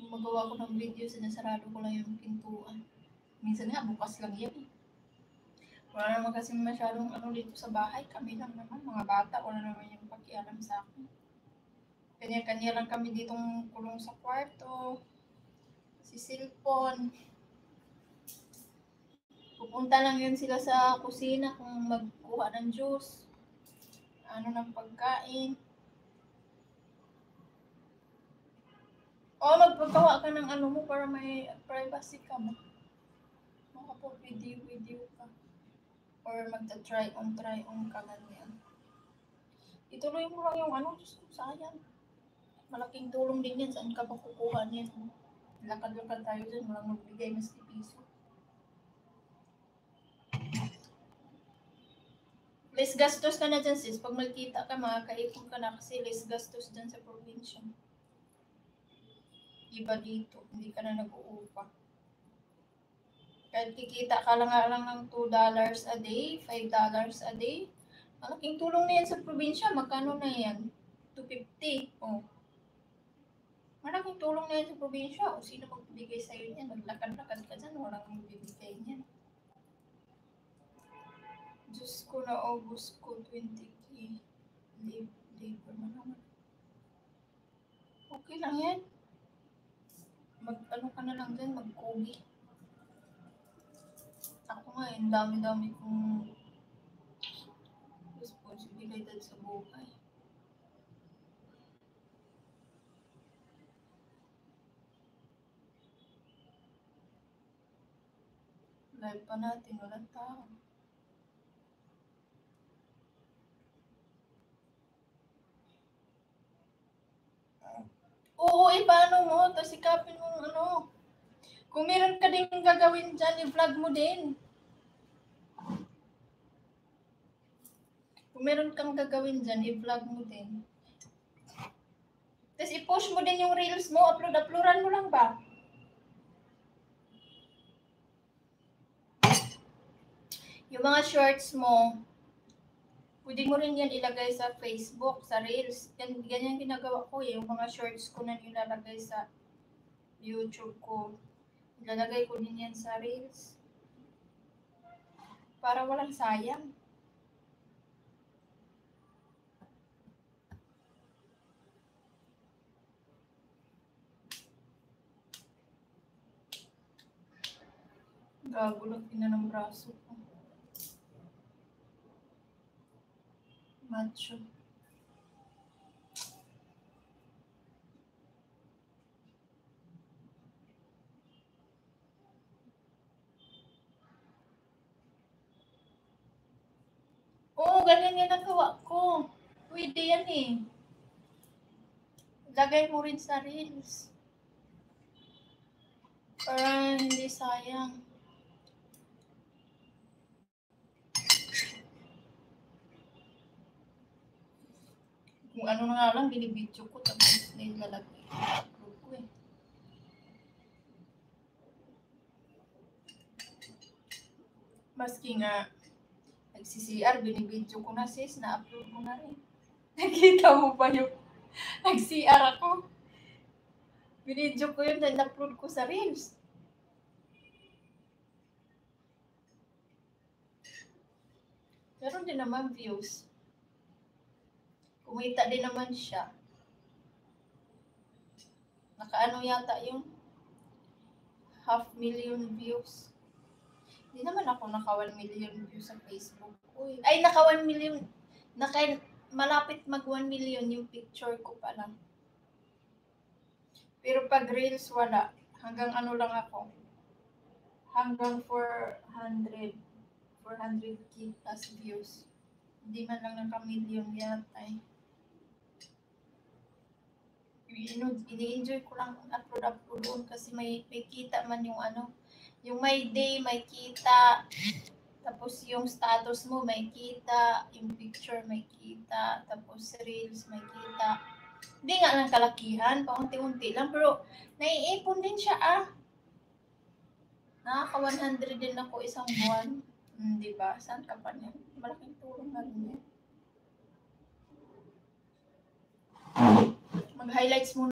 Magawa ko ng video, sinasarado ko lang yung pintuan. Minsan nga, bukas lang yan. Wala naman kasi masyadong dito sa bahay. Kami lang naman, mga bata, wala naman yung pakialam sa akin. Kanya-kanya lang kami ditong kulong sa kwarto. Si cellphone. Pupunta lang yun sila sa kusina kung magkuha ng juice. Ng pagkain. Magpagawa ka ng mo para may privacy ka ba? Makapag-video ka. Or magta-try on ka ganyan. Ituloy mo lang yung Diyos ko, sayang. Malaking tulong din yan. Saan ka pa kukuha niyan? Lakad-lakad tayo dyan. Walang magbigay mas piso. Less gastos ka na dyan, sis. Pag magkita ka, makakaipon ka na kasi less gastos dyan sa probinsya. Iba dito. Hindi ka na nag-uupa. Kahit kikita ka lang ng $2 a day, $5 a day, malaking tulong na yan sa probinsya. Magkano na yan? $250. Oh. Malaking tulong na yan sa probinsya. O sino magbibigay sa'yo niyan? Maglakad-lakad ka dyan, walang magbibigay niyan. Diyos ko, na August ko, 20K. Labor na naman. Okay lang yan. Ka na lang dyan, mag-kogi. Ako nga, yung dami-dami kong responsibilidad sa buhay. Live pa natin, walang tao. Oo, paano mo? Tapos sikapin mo Kung meron ka din gagawin dyan, i-vlog mo din. Kung meron kang gagawin dyan, i-vlog mo din. Tapos i-push mo din yung reels mo, uploadan mo lang ba? Yung mga shorts mo, pwede mo rin yan ilagay sa Facebook, sa reels. Ganyan ginagawa ko eh. Yung mga shorts ko na nilalagay sa YouTube ko. Ilalagay ko din yan sa reels. Para walang sayang. Gagulog na ng braso ko. Macho. Oo, ganyan yan nagawa ko. Pwede yan eh. Lagay mo rin sa reels. Para hindi sayang. Kung na nga lang, binibidyo ko tapos nilalagay. Upload ko eh. Maski nga nagsi-CR, binibidyo ko na sis, na-upload ko na rin. Nakita mo ba yung nag-CR ako? Binidyo ko yun, na-upload ko sa reels. Meron din naman views. Kumita din naman siya. Nakaano yata yung 500,000 views. Hindi naman ako naka 1 million views sa Facebook. Uy. Ay, naka 1 million. Malapit mag 1 million yung picture ko pa lang. Pero pag reels, wala. Hanggang lang ako. Hanggang 400K plus views. Hindi man lang naka-million yata eh. Ini-enjoy ko lang upload doon kasi may kita man yung yung may day, may kita. Tapos yung status mo, may kita. Yung picture, may kita. Tapos reels, may kita. Hindi nga lang kalakihan, paunti-unti lang. Pero naiipon din siya Nakaka 100 din ako isang buwan. Diba? Saan ka pa niyan? Malaking tulong na rin yan. Mag-highlights muna.